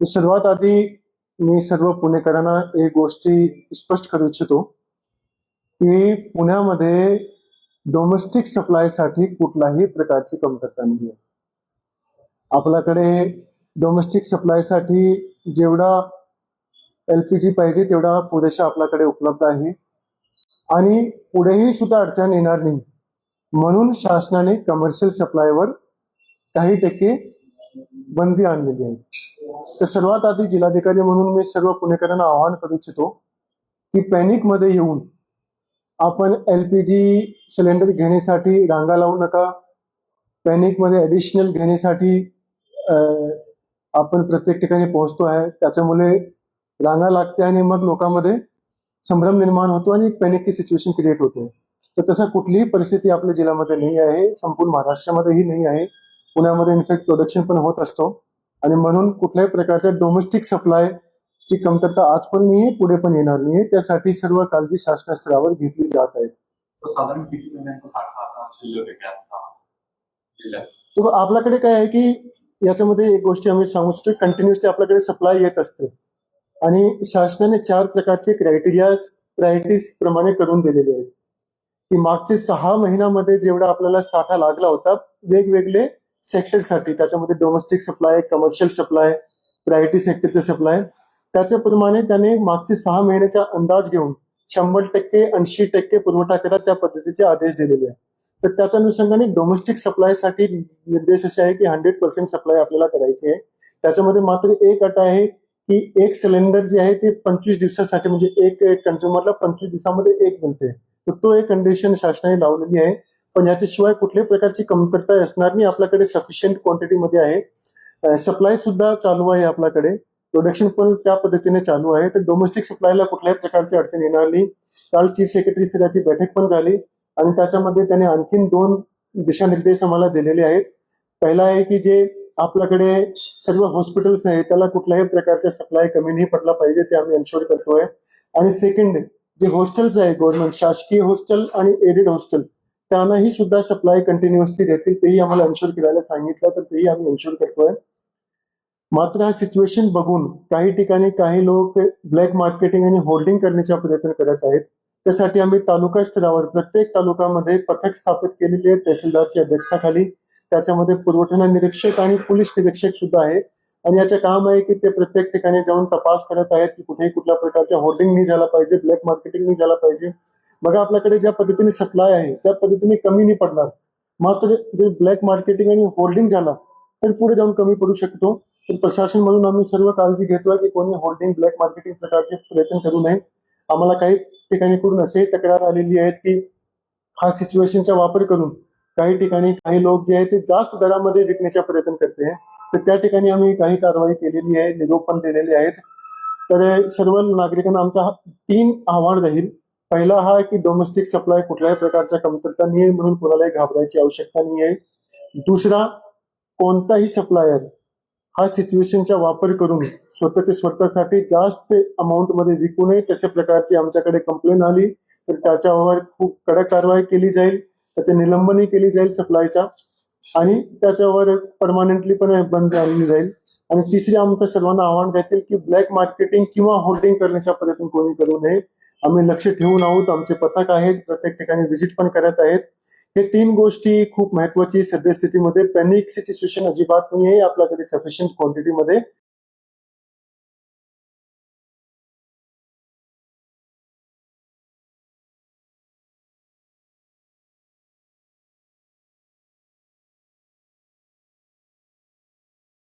सर्वात आधी मी सर्व पुणेकरांना एक गोष्टी स्पष्ट करू इच्छितो की पुण्यामध्ये डोमेस्टिक सप्लायसाठी कुठल्याही प्रकारची कमतरता नाही आहे. आपल्याकडे डोमेस्टिक सप्लायसाठी जेवढा एलपीजी पाहिजे तेवढा पुरेसा आपल्याकडे उपलब्ध आहे आणि पुढेही सुद्धा अडचण येणार नाही, म्हणून शासनाने कमर्शियल सप्लायवर काही टक्के बंदी आणलेली आहे. तर सर्वात आधी जिल्हाधिकारी म्हणून मी सर्व पुणेकरांना आवाहन करू इच्छितो की पॅनिक मध्ये येऊन आपण एलपीजी सिलेंडर घेण्यासाठी रांगा लावू नका. पॅनिक मध्ये ऍडिशनल घेण्यासाठी आपण प्रत्येक ठिकाणी पोहोचतो आहे, त्याच्यामुळे रांगा लागते आणि मग लोकांमध्ये संभ्रम निर्माण होतो आणि एक पॅनिकची सिच्युएशन क्रिएट होते. तर तसं कुठलीही परिस्थिती आपल्या जिल्ह्यामध्ये नाही आहे, संपूर्ण महाराष्ट्रामध्येही नाही आहे. पुण्यामध्ये इनफॅक्ट प्रोडक्शन पण होत असतो आणि म्हणून कुठल्याही प्रकारच्या डोमेस्टिक सप्लाय ची कमतरता आज पण नाहीये, पुढे पण येणार नाहीये. त्यासाठी सर्व काळजी शासन स्तरावर घेतली जात आहे. साधारण किती महिन्यांचा साठा आता शिल्लक आहे जिल्ह्यात? तर आपल्याकडे काय आहे की याच्यामध्ये एक गोष्टी आम्ही सांगू शकतो, कंटिन्युअसली आपल्याकडे सप्लाय येत असते आणि शासनाने 4 प्रकारचे प्रायोरिटीज प्रमाणे करून दिलेले आहेत की मागचे 6 महिन्यामध्ये जेवढा आपल्याला साठा लागला होता वेगवेगळे सेक्टरसाठी, त्याच्यामध्ये domestic supply, commercial supply, priority सेक्टरचे सप्लाय, त्याच्याप्रमाणे त्याने मागचे 6 महिन्याचा अंदाज घेऊन 100%, 80% पुरवठा करा त्या पद्धतीचे आदेश दिलेले आहेत. तर त्याच्या अनुषंगाने डोमेस्टिक सप्लायसाठी निर्देश असे आहे की 100% सप्लाय आपल्याला करायची आहे. त्याच्यामध्ये मात्र एक अट आहे की एक सिलेंडर जे आहे ते 25 दिवसासाठी, म्हणजे एक कन्झ्युमरला 25 दिवसामध्ये एक मिळते. तर तो एक कंडिशन शासनाने लावलेली आहे, पण याच्याशिवाय कुठल्याही प्रकारची कमतरता असणार नाही. आपल्याकडे सफिशियंट क्वांटिटीमध्ये आहे, सप्लाय सुद्धा चालू आहे, आपल्याकडे प्रोडक्शन पण त्या पद्धतीने चालू आहे. तर डोमेस्टिक सप्लायला कुठल्याही प्रकारची अडचण येणार नाही. काल चीफ सेक्रेटरी स्तराची बैठक पण झाली आणि त्याच्यामध्ये त्याने आणखीन 2 दिशानिर्देश आम्हाला दिलेले आहेत. पहिला आहे की जे आपल्याकडे सर्व हॉस्पिटल्स आहे त्याला कुठल्याही प्रकारचा सप्लाय कमी नाही पडला पाहिजे, ते आम्ही एन्शुअर करतोय. आणि सेकंड, जे हॉस्टेल्स आहे गव्हर्नमेंट शासकीय हॉस्टेल आणि एडेड हॉस्टेल, त्यांनाही सुद्धा सप्लाय कंटिन्युअसली देतील, तेही आम्हाला एन्शुअर करायला सांगितलं, तर तेही आम्ही एन्शुअर करतोय. मात्र हा सिच्युएशन बघून काही ठिकाणी काही लोक ब्लॅक मार्केटिंग आणि होल्डिंग करण्याचा प्रयत्न करत आहेत. त्यासाठी आम्ही तालुका स्तरावर प्रत्येक तालुक्यामध्ये पथक स्थापित केलेली आहे तहसीलदारच्या अध्यक्षतेखाली. त्याच्यामध्ये पुरवठा निरीक्षक आणि पोलीस निरीक्षक सुद्धा आहे आणि याचं काम आहे की ते प्रत्येक ठिकाणी जाऊन तपास करत आहेत की कुठेही कुठल्या प्रकारच्या होल्डिंग नाही झाला पाहिजे, ब्लॅक मार्केटिंग नाही झाला पाहिजे. बघा, आपल्याकडे ज्या पद्धतीने सप्लाय आहे त्या पद्धतीने कमी नाही पडणार, मात्र जे ब्लॅक मार्केटिंग आणि होल्डिंग झाला तर पुढे जाऊन कमी पडू शकतो. तर प्रशासन म्हणून आम्ही सर्व काळजी घेतोय की कोणी होल्डिंग, ब्लॅक मार्केटिंग प्रकारचे प्रयत्न करू नये. आम्हाला काही ठिकाणी कडून असे तक्रार आलेली आहेत की हा सिच्युएशनचा वापर करून काही ठिकाणी काही लोक जे आहेत ते जास्त दरामध्ये विकण्याचा प्रयत्न करते. तर त्या ठिकाणी आम्ही काही कारवाई केलेली आहे, निरोप पण दिलेले आहेत. तर सर्व नागरिकांना आमचा 3 आव्हान राहील. पहिला हा की डोमेस्टिक सप्लाय कुठल्याही प्रकारच्या कमतरता नाही आहे, म्हणून कोणालाही घाबरायची आवश्यकता नाही आहे. दुसरा, कोणताही सप्लायर हा सिच्युएशनचा वापर करून स्वतःसाठी जास्त अमाऊंट मध्ये विकू नये. तशा प्रकारची आमच्याकडे कंप्लेंट आली तर त्याच्यावर खूप कडक कारवाई केली जाईल, त्याचे निलंबनही केली जाईल सप्लायचा आणि त्याच्यावर परमानंटली पण बंदी आणली जाईल. आणि तिसरी आमचं सर्वांना आव्हान देतील की ब्लॅक मार्केटिंग किंवा होल्डिंग करण्याचा प्रयत्न कोणी करू नये. आम्ही लक्ष ठेवून आहोत, आमचे पथक आहेत, प्रत्येक ठिकाणी व्हिजिट पण करत आहेत. हे 3 गोष्टी खूप महत्वाची. सद्यस्थितीमध्ये पॅनिकची सिच्युएशन अजिबात नाही आहे, आपल्याकडे सफिशियंट क्वांटिटीमध्ये